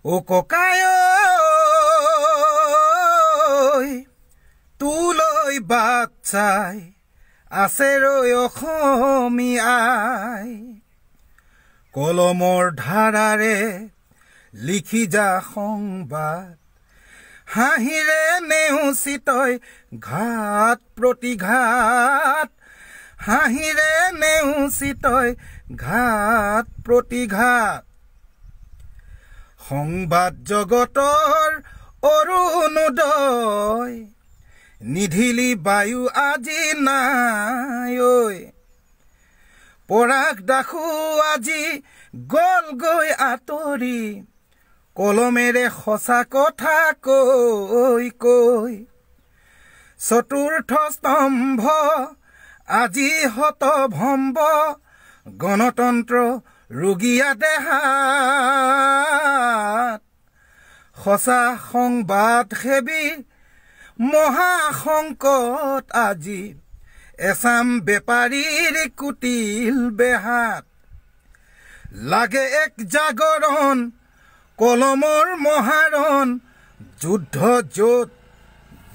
ও ককাই তুলৈ বাট চাই আছে ৰৈ অসমীয়াই কলমৰ ধাৰাৰে লিখি যা সংবাদ হাঁহিৰে নেওচি তই ঘাট প্ৰতিঘাত হাঁহিৰে নেওচি তই ঘাট প্ৰতিঘাত সংবাদ জগতৰ অৰুণোদয় নিধিলি বায়ু আজি নাই ঐ পৰাগ দাসু আজি গল গৈ আঁতৰি কলমেৰে সঁচা কথা কৈ কৈ চতুৰ্থ স্তম্ভ আজি হতভম্ব গণতন্ত্ৰ ৰুগীয়া দেহাত সঁচা সংবাদ সেবী মহাসংকট আজি এছাম বেপাৰীৰ কুটিল বেহাত লাগে এক জাগৰণ কলমৰ মহাৰণ যুদ্ধ য'ত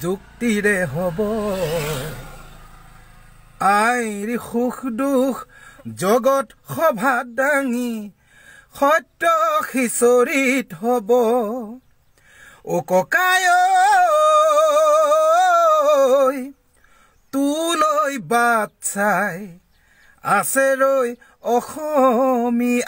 যুক্তিৰে হ'ব আইৰ সুখ দুখ জগত সভাত দাঙি সত্য সিঁচৰিত হ'ব ও ককাই তুলৈ বাট চাই আছে ৰৈ অসমীয়াই